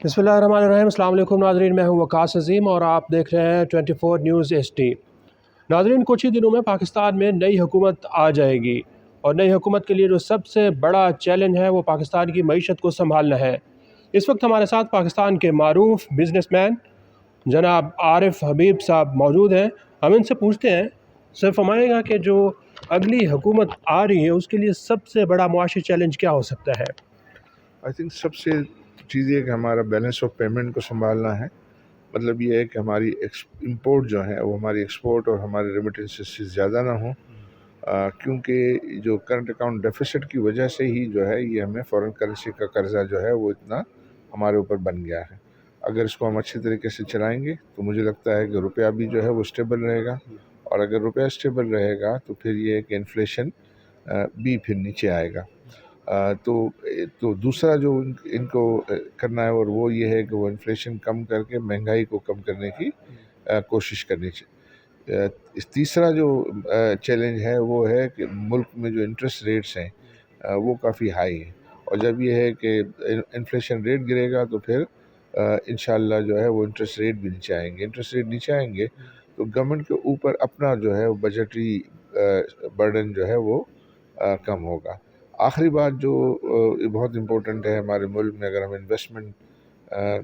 बिस्मिल्लाहिर्रहमानिर्रहीम। अस्सलाम वालेकुम नाज़रीन, मैं हूं वकास अज़ीम और आप देख रहे हैं 24 न्यूज़ HD। नाज़रीन, कुछ ही दिनों में पाकिस्तान में नई हुकूमत आ जाएगी और नई हुकूमत के लिए जो सबसे बड़ा चैलेंज है वो पाकिस्तान की मईशत को संभालना है। इस वक्त हमारे साथ पाकिस्तान के मारूफ बिजनेसमैन जनाब आरिफ हबीब साहब मौजूद हैं। हम इनसे पूछते हैं, सर फरमाइएगा कि जो अगली हुकूमत आ रही है उसके लिए सबसे बड़ा मुआशी चैलेंज क्या हो सकता है? आई थिंक सबसे चीज़ ये कि हमारा बैलेंस ऑफ पेमेंट को संभालना है। मतलब ये है कि हमारी इंपोर्ट जो है वो हमारी एक्सपोर्ट और हमारे रेमिटेंसेस से ज़्यादा ना हो, क्योंकि जो करंट अकाउंट डेफिसिट की वजह से ही जो है ये हमें फॉरेन करेंसी का कर्जा जो है वो इतना हमारे ऊपर बन गया है। अगर इसको हम अच्छी तरीके से चलाएंगे तो मुझे लगता है कि रुपया भी जो है वो स्टेबल रहेगा, और अगर रुपया स्टेबल रहेगा तो फिर ये है कि इन्फ्लेशन भी फिर नीचे आएगा। तो दूसरा जो इनको करना है और वो ये है कि वो इन्फ्लेशन कम करके महंगाई को कम करने की कोशिश करनी चाहिए। इस तीसरा जो चैलेंज है वो है कि मुल्क में जो इंटरेस्ट रेट्स हैं वो काफ़ी हाई हैं, और जब ये है कि इन्फ्लेशन रेट गिरेगा तो फिर इंशाल्लाह जो है वो इंटरेस्ट रेट भी नीचे आएंगे। इंटरेस्ट रेट नीचे आएंगे तो गवर्नमेंट के ऊपर अपना जो है वो बजटरी बर्डन जो है वो कम होगा। आखिरी बात जो बहुत इम्पोर्टेंट है हमारे मुल्क में, अगर हम इन्वेस्टमेंट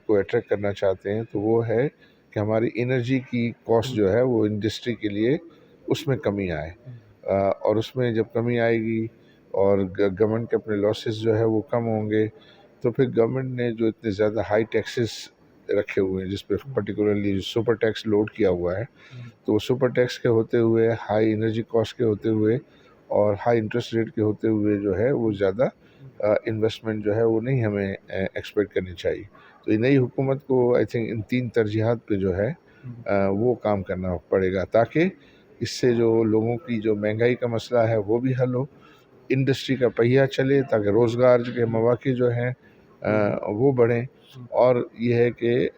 को अट्रैक्ट करना चाहते हैं तो वो है कि हमारी एनर्जी की कॉस्ट जो है वो इंडस्ट्री के लिए उसमें कमी आए, और उसमें जब कमी आएगी और गवर्नमेंट के अपने लॉसेस जो है वो कम होंगे तो फिर गवर्नमेंट ने जो इतने ज़्यादा हाई टैक्सेस रखे हुए हैं जिस पर पर्टिकुलरली सुपर टैक्स लोड किया हुआ है, तो वो सुपर टैक्स के होते हुए, हाई एनर्जी कॉस्ट के होते हुए और हाई इंटरेस्ट रेट के होते हुए जो है वो ज़्यादा इन्वेस्टमेंट जो है वो नहीं हमें एक्सपेक्ट करनी चाहिए। तो ये नई हुकूमत को आई थिंक इन तीन तरजीहात पे जो है वो काम करना पड़ेगा, ताकि इससे जो लोगों की जो महंगाई का मसला है वो भी हल हो, इंडस्ट्री का पहिया चले, ताकि रोज़गार के मौके जो हैं वो बढ़ें, और ये है कि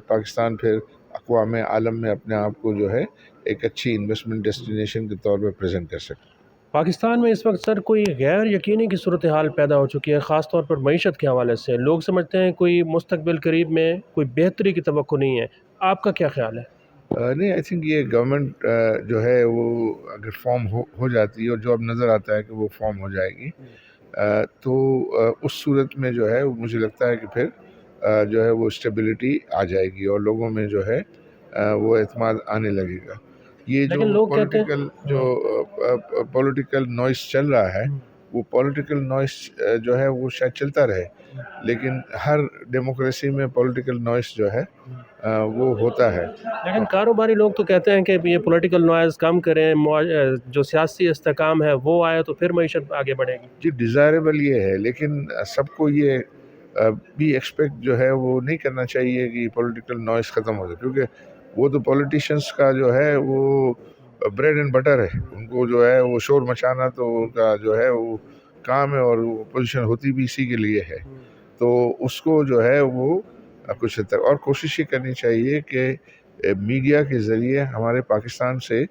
पाकिस्तान फिर अक़वाम आलम में अपने आप को जो है एक अच्छी इन्वेस्टमेंट डेस्टिनेशन के तौर पर प्रेजेंट कर सके। पाकिस्तान में इस वक्त सर कोई गैर यकीनी की सूरत हाल पैदा हो चुकी है, ख़ास तौर पर मईशत के हवाले से। लोग समझते हैं कोई मुस्तकबिल करीब में कोई बेहतरी की तवक्को नहीं है। आपका क्या ख्याल है? नहीं, आई थिंक ये गवर्नमेंट जो है वो अगर फॉर्म हो जाती है, और जो अब नज़र आता है कि वो फॉर्म हो जाएगी, तो उस सूरत में जो है मुझे लगता है कि फिर जो है वो स्टेबिलिटी आ जाएगी और लोगों में जो है वो एतमाद आने लगेगा। ये जो लेकिन लोग कहते हैं पॉलिटिकल नॉइस चल रहा है, वो पॉलिटिकल नॉइस जो है वो शायद चलता रहे, लेकिन हर डेमोक्रेसी में पॉलिटिकल नॉइस जो है वो होता है। लेकिन कारोबारी लोग तो कहते हैं कि ये पॉलिटिकल नॉइज़ कम करें, जो सियासी इस्तेकाम है वो आए तो फिर मईशत आगे बढ़ेगी। जी, डिज़ायरेबल ये है, लेकिन सबको ये भी एक्सपेक्ट जो है वो नहीं करना चाहिए कि पॉलिटिकल नॉइस ख़त्म हो जाए, क्योंकि वो तो पॉलिटिशियंस का जो है वो ब्रेड एंड बटर है। उनको जो है वो शोर मचाना तो उनका जो है वो काम है, और वो पोजीशन होती भी इसी के लिए है। तो उसको जो है वो कुछ हद तक और कोशिश ये करनी चाहिए कि मीडिया के ज़रिए हमारे पाकिस्तान से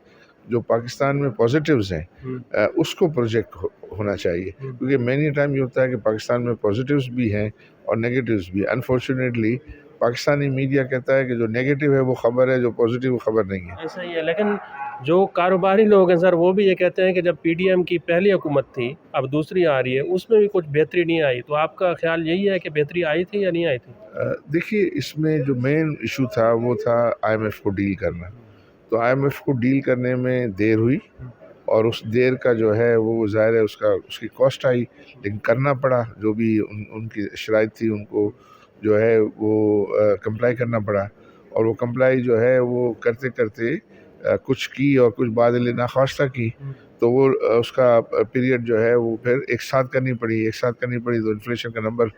जो पाकिस्तान में पॉजिटिव्स हैं उसको प्रोजेक्ट होना चाहिए, क्योंकि मैनी टाइम ये होता है कि पाकिस्तान में पॉजिटिव्स भी हैं और नेगेटिव्स भी। अनफॉर्चुनेटली पाकिस्तानी मीडिया कहता है कि जो नेगेटिव है वो ख़बर है, जो पॉजिटिव वो ख़बर नहीं है। ऐसा ही है, लेकिन जो कारोबारी लोग हैं सर वो भी ये कहते हैं कि जब PDM की पहली हुकूमत थी, अब दूसरी आ रही है, उसमें भी कुछ बेहतरी नहीं आई। तो आपका ख्याल यही है कि बेहतरी आई थी या नहीं आई थी? देखिए, इसमें जो मेन इशू था वो था IMF को डील करना। तो IMF को डील करने में देर हुई, और उस देर का जो है वो ज़ाहिर है उसकी कॉस्ट आई, लेकिन करना पड़ा। जो भी उनकी शराइत थी उनको जो है वो कंप्लाई करना पड़ा, और वो कंप्लाई जो है वो करते करते कुछ की और कुछ बादल नाख्वास्ता की, तो वो उसका पीरियड जो है वो फिर एक साथ करनी पड़ी तो इन्फ्लेशन का नंबर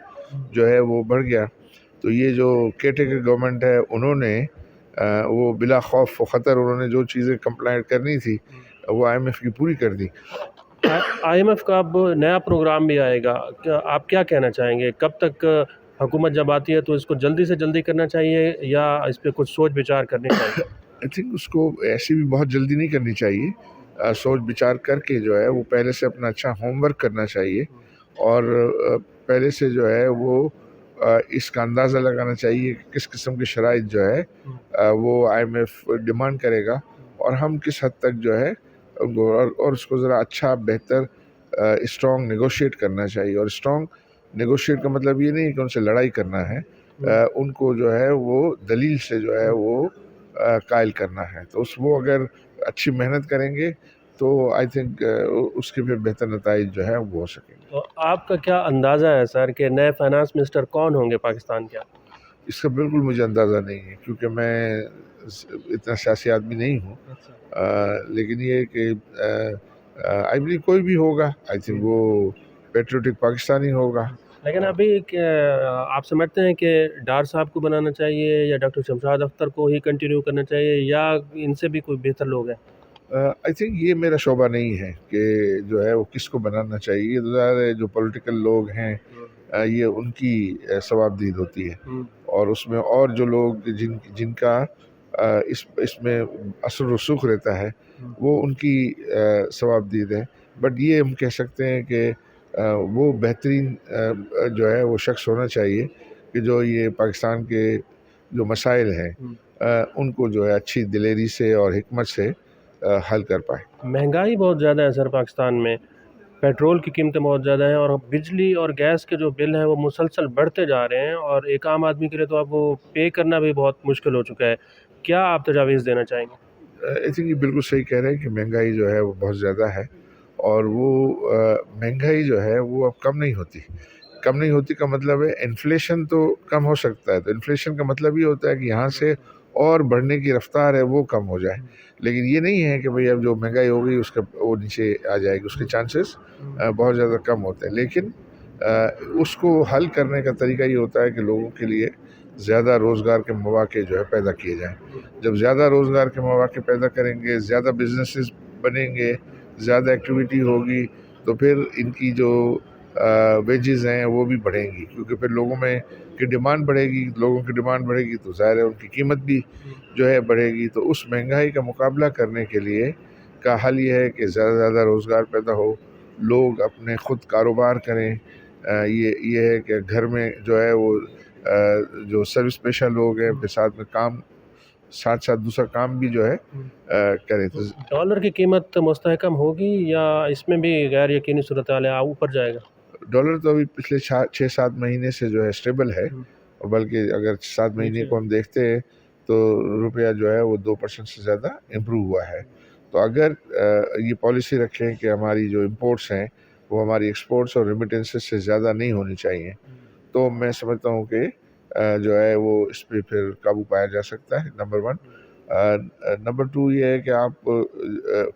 जो है वो बढ़ गया। तो ये जो केयरटेकर गवर्नमेंट है उन्होंने वो बिला खौफ व ख़तर उन्होंने जो चीज़ें कंप्लाइंट करनी थी वो IMF की पूरी कर दी। IMF का अब नया प्रोग्राम भी आएगा, आप क्या कहना चाहेंगे? कब तक हुकूमत जब आती है तो इसको जल्दी से जल्दी करना चाहिए या इस पर कुछ सोच विचार करनी चाहिए? आई थिंक उसको ऐसी भी बहुत जल्दी नहीं करनी चाहिए। सोच विचार करके जो है वो पहले से अपना अच्छा होमवर्क करना चाहिए, और पहले से जो है वो इसका अंदाज़ा लगाना चाहिए कि किस किस्म की शराइत जो है वो IMF डिमांड करेगा और हम किस हद तक जो है उनको और उसको ज़रा अच्छा बेहतर स्ट्रॉन्ग नेगोशिएट करना चाहिए। और स्ट्रॉन्ग नेगोशिएट का मतलब ये नहीं कि उनसे लड़ाई करना है, उनको जो है वो दलील से जो है वो कायल करना है। तो वो अगर अच्छी मेहनत करेंगे तो आई थिंक उसके फिर बेहतर नताइज जो है वो हो सकेंगे। तो आपका क्या अंदाज़ा है सर कि नए फाइनेंस मिनिस्टर कौन होंगे पाकिस्तान के? इसका बिल्कुल मुझे अंदाज़ा नहीं है क्योंकि मैं इतना सियासी आदमी नहीं हूँ। लेकिन ये कि आई बिलीव कोई भी होगा, आई थिंक वो पेट्रियोटिक पाकिस्तानी होगा। लेकिन अभी आप समझते हैं कि डार साहब को बनाना चाहिए या डॉक्टर शमशाद अख्तर को ही कंटिन्यू करना चाहिए या इनसे भी कोई बेहतर लोग हैं? आई थिंक ये मेरा शोबा नहीं है कि जो है वो किसको बनाना चाहिए। ये तो ज़्यादा जो पॉलिटिकल लोग हैं ये उनकी सवाबदीद होती है और उसमें और जो लोग जिनका इसमें असर रसूख रहता है वो उनकी सवाबदीद है। बट ये हम कह सकते हैं कि वो बेहतरीन जो है वो शख्स होना चाहिए कि जो ये पाकिस्तान के जो मसाइल हैं उनको जो है अच्छी दिलेरी से और हिकमत से हल कर पाए। महंगाई बहुत ज़्यादा है सर पाकिस्तान में, पेट्रोल की कीमतें बहुत ज़्यादा हैं और बिजली और गैस के जो बिल हैं वो मुसलसल बढ़ते जा रहे हैं और एक आम आदमी के लिए तो अब वो पे करना भी बहुत मुश्किल हो चुका है। क्या आप तजावीज़ देना चाहेंगे? आई थिंक ये बिल्कुल सही कह रहे हैं कि महंगाई जो है वो बहुत ज़्यादा है और वो महंगाई जो है वो अब कम नहीं होती। कम नहीं होती का मतलब है इन्फ्लेशन तो कम हो सकता है, तो इन्फ्लेशन का मतलब ये होता है कि यहाँ से और बढ़ने की रफ्तार है वो कम हो जाए। लेकिन ये नहीं है कि भाई अब जो महंगाई हो गई उसका वो नीचे आ जाएगी, उसके चांसेस बहुत ज़्यादा कम होते हैं। लेकिन उसको हल करने का तरीका ये होता है कि लोगों के लिए ज़्यादा रोज़गार के मौके जो है पैदा किए जाएँ। जब ज़्यादा रोज़गार के मौके पैदा करेंगे, ज़्यादा बिजनेसेस बनेंगे, ज़्यादा एक्टिविटी होगी तो फिर इनकी जो वेजेस हैं वो भी बढ़ेंगी क्योंकि फिर लोगों में की डिमांड बढ़ेगी। लोगों की डिमांड बढ़ेगी तो ज़ाहिर है उनकी कीमत भी जो है बढ़ेगी। तो उस महंगाई का मुकाबला करने के लिए का हल ये है कि ज़्यादा से ज़्यादा रोज़गार पैदा हो, लोग अपने ख़ुद कारोबार करें। ये है कि घर में जो है वो जो सर्विस पेशा लोग हैं फिर साथ में काम साथ साथ दूसरा काम भी जो है करें। तो डॉलर की कीमत मुस्तहकम होगी या इसमें भी गैर यकीनी सूरत हाल है, ऊपर जाएगा? डॉलर तो अभी पिछले 6-7 महीने से जो है स्टेबल है और बल्कि अगर 7 महीने को हम देखते हैं तो रुपया जो है वो 2% से ज़्यादा इम्प्रूव हुआ है। तो अगर ये पॉलिसी रखें कि हमारी जो इम्पोर्ट्स हैं वो हमारी एक्सपोर्ट्स और रेमिटेंसेस से ज़्यादा नहीं होनी चाहिए तो मैं समझता हूँ कि जो है वो इस पर फिर काबू पाया जा सकता है, नंबर 1। नंबर 2 ये है कि आप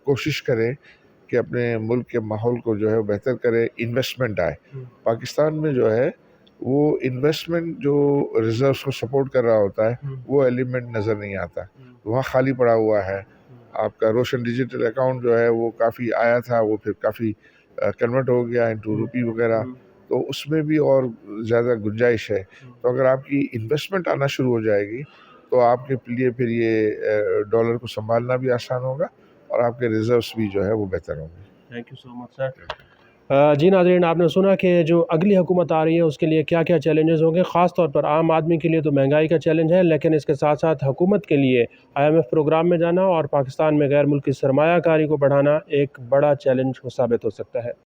कोशिश करें कि अपने मुल्क के माहौल को जो है बेहतर करें, इन्वेस्टमेंट आए। पाकिस्तान में जो है वो इन्वेस्टमेंट जो रिजर्व्स को सपोर्ट कर रहा होता है वो एलिमेंट नज़र नहीं आता, वहाँ खाली पड़ा हुआ है। आपका रोशन डिजिटल अकाउंट जो है वो काफ़ी आया था, वो फिर काफ़ी कन्वर्ट हो गया इनटू रुपी वगैरह, तो उसमें भी और ज़्यादा गुंजाइश है। तो अगर आपकी इन्वेस्टमेंट आना शुरू हो जाएगी तो आपके लिए फिर ये डॉलर को संभालना भी आसान होगा और आपके रिजर्व्स भी जो है वो बेहतर होंगे। Thank you so much sir. जी नाज़रीन, आपने सुना कि जो अगली हुकूमत आ रही है उसके लिए क्या क्या चैलेंजेस होंगे। ख़ास तौर पर आम आदमी के लिए तो महंगाई का चैलेंज है, लेकिन इसके साथ साथ हुकूमत के लिए IMF प्रोग्राम में जाना और पाकिस्तान में गैर मुल्की सरमायाकारी को बढ़ाना एक बड़ा चैलेंज साबित हो सकता है।